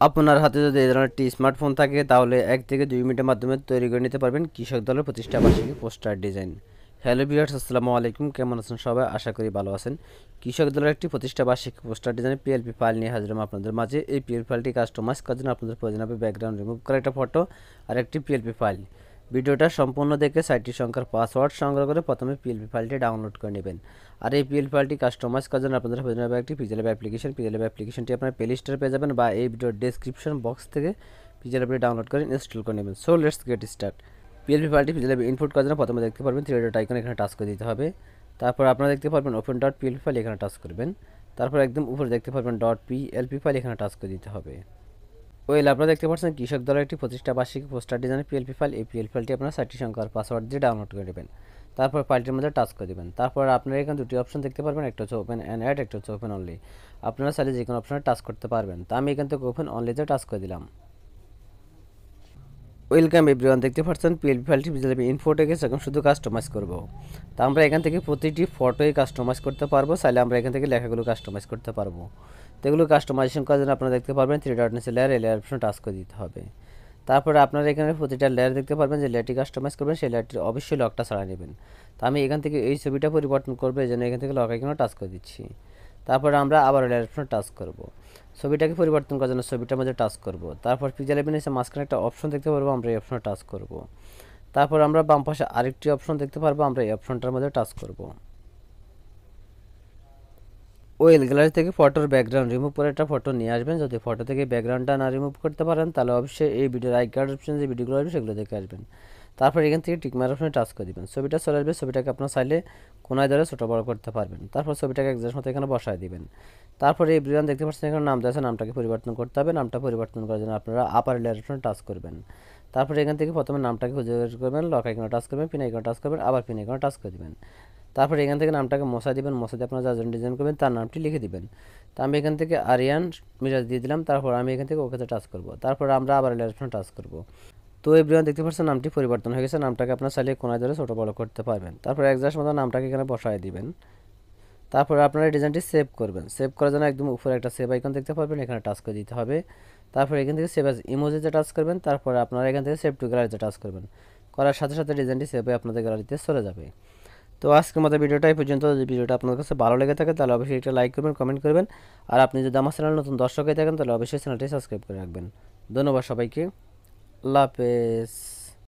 আপনার হাতে যদি এই ধরনের একটি স্মার্টফোন থাকে তাহলে 1 থেকে 2 মিনিটের মাধ্যমে তৈরি করে নিতে পারবেন কৃষক দলের প্রতিষ্ঠা বার্ষিকী পোস্টার ডিজাইন। হ্যালো ভিউয়ার্স, আসসালামু আলাইকুম, কেমন আছেন সবাই? আশা করি ভালো আছেন। কৃষক দলের একটি প্রতিষ্ঠা বার্ষিকী পোস্টার ডিজাইন পিএলপি ফাইল নিয়ে হাজির আপনাদের মাঝে। এই পিএলপি ফাইলটি কাস্টমাইজ করার জন্য আপনাদের প্রয়োজন হবে ব্যাকগ্রাউন্ড রিমুভ করা একটা ফটো আর একটি পিএলপি ফাইল। ভিডিওটা সম্পূর্ণ দেখে সাইটটি সংখ্যার পাসওয়ার্ড সংগ্রহ করে প্রথমে পিএলপি ফাইলটি ডাউনলোড করে নেবেন। আর এই পিএলপি ফাইলটি কাস্টমাইজ করার জন্য আপনাদের প্রয়োজন হবে একটি পিজেলব অ্যাপ্লিকেশন। পিজেলব অ্যাপ্লিকেশনটি আপনার প্লে স্টোরে পেয়ে যাবেন বা এই ভিডিওর ডেসক্রিপশন বক্স থেকে পিজেলবটি ডাউনলোড করে ইনস্টল করে নেবেন। So let's get start. PLP ফাইলটি পিজেলব ইনপুট করার জন্য প্রথমে দেখতে পারবেন থ্রি ডট আইকন, এখানে টাচ করে দিতে হবে। তারপর আপনারা দেখতে পারবেন ওপেন ডট পিএলপি ফাইল, এখানে টাচ করবেন। তারপর একদম উপরে দেখতে পারবেন ডট পিএলপি ফাইল, এখানে টাচ করে দিতে হবে। ওয়েল, আপনারা দেখতে পাচ্ছেন কৃষক দলের একটি প্রতিষ্ঠা বার্ষিকী পোস্টার ডিজাইনের পিএলপি ফাইল। এই পিএলপি ফাইলটি আপনারা সাইটটি সংখ্যার পাসওয়ার্ড দিয়ে ডাউনলোড করে নেবেন। তারপর ফাইলটির মধ্যে টাচ করে দেবেন। তারপর আপনারা এখানে দুটি অপশন দেখতে পারবেন, একটা হচ্ছে ওপেন অ্যান্ড অ্যাড, একটা হচ্ছে ওপেন অনলি। আপনারা চাইলে যে কোনো অপশনে টাচ করতে পারবেন। তা আমি এখান থেকে ওপেন অনলিতে টাচ করে দিলাম। ওয়েলকাম এভরিওয়ান, দেখতে পাচ্ছেন পিএলপি ফাইলটি ভিজুয়ালি ইনফোটে গেছে, এখন শুধু কাস্টমাইজ করব। তা আমরা এখান থেকে প্রতিটি ফটোই কাস্টমাইজ করতে পারবো, চাইলে আমরা এখান থেকে লেখাগুলো কাস্টমাইজ করতে পারবো। তো এগুলো কাস্টমাইজেশন করার জন্য আপনারা দেখতে পারবেন থ্রি ডট নিচে লেয়ার, এই লেয়ার অপশনে টাচ করে দিতে হবে। তারপরে আপনারা এখানে প্রতিটা লেয়ার দেখতে পারবেন, যে লেয়ারটি কাস্টমাইজ করবেন সেই লেয়ারটির অবশ্যই লকটা ছাড়া নেবেন। তো আমি এখান থেকে এই ছবিটা পরিবর্তন করবো, এই জন্য এখান থেকে লক আইকনে টাচ করে দিচ্ছি। তারপরে আমরা আবার লেয়ার অপশনে টাচ করব। ছবিটাকে পরিবর্তন করার জন্য ছবিটার মধ্যে টাচ করব। তারপর পিক্সেল লেভেল এসে মাঝখানে একটা অপশন দেখতে পারবো, আমরা এই অপশনে টাচ করব। তারপর আমরা বাম পাশে আরেকটি অপশন দেখতে পারবো, আমরা এই অপশনটার মধ্যে টাচ করব। ওয়েল, গ্যালারি থেকে ফটোর ব্যাকগ্রাউন্ড রিমুভ করে একটা ফটো নিয়ে আসবেন। যদি ফটো থেকে ব্যাকগ্রাউন্ডটা না রিমুভ করতে পারেন তাহলে অবশ্যই এই ভিডিওর আই কার্ড অপশন যে ভিডিওগুলো আসবে সেগুলো দেখে আসবেন। তারপর এখান থেকে টিকমার অপশনে টাচ করে দিবেন, ছবিটা চলে আসবে। ছবিটাকে আপনার চাইলে কোনায় ধরে ছোটো বড় করতে পারবেন। তারপর ছবিটাকে একজাস্ট মতো এখানে বসায় দিবেন। তারপরে এই বিরান দেখতে পাচ্ছেন এখানে নাম দেওয়া আছে, নামটাকে পরিবর্তন করতে হবে। নামটা পরিবর্তন করার জন্য আপনারা আপার লেয়ার অপশনে টাচ করবেন। তারপরে এখান থেকে প্রথমে নামটাকে খুঁজে বের করবেন, লক আইকনে টাচ করবেন, পিন আইকনে টাচ করবেন, আবার পিন আইকনে টাচ করে দিবেন। তারপরে এখান থেকে নামটাকে মশা দিবেন, মশা দিয়ে আপনারা যার জন্য ডিজাইন করবেন তার নামটি লিখে দিবেন। তো আমি এখান থেকে আরিয়ান মিরাজ দিয়ে দিলাম। তারপর আমি এখান থেকে ওকেতে টাচ করব। তারপর আমরা আবার লেয়ার অপশনে টাচ করব। তো এভরিওয়ান দেখতে পাচ্ছেন নামটি পরিবর্তন হয়ে গেছে। নামটাকে আপনার চাইলে কোনায় ধরে ছোটো বড় করতে পারবেন। তারপর একজাস্ট মতো নামটাকে এখানে বসায় দিবেন। তারপর আপনারা ডিজাইনটি সেভ করবেন। সেভ করার জন্য একদম উপরে একটা সেভ আইকন দেখতে পারবেন, এখানে টাচ করে দিতে হবে। তারপর এখান থেকে সেভ অ্যাজ ইমোজিতে টাচ করবেন। তারপর আপনারা এখান থেকে সেভ টু গ্যালারিতে টাচ করবেন। করার সাথে সাথে ডিজাইনটি সেভ হয়ে আপনাদের গ্যালারিতে চলে যাবে। তো আজকের মতো ভিডিওটা এই পর্যন্ত। যদি ভিডিওটা আপনার কাছে ভালো লেগে থাকে তাহলে অবশ্যই একটা লাইক করবেন, কমেন্ট করবেন। আর আপনি যদি আমার চ্যানেল নতুন দর্শক হয়ে থাকেন তাহলে অবশ্যই চ্যানেলটি সাবস্ক্রাইব করে রাখবেন। ধন্যবাদ সবাইকে। আল্লাহ হাফেজ।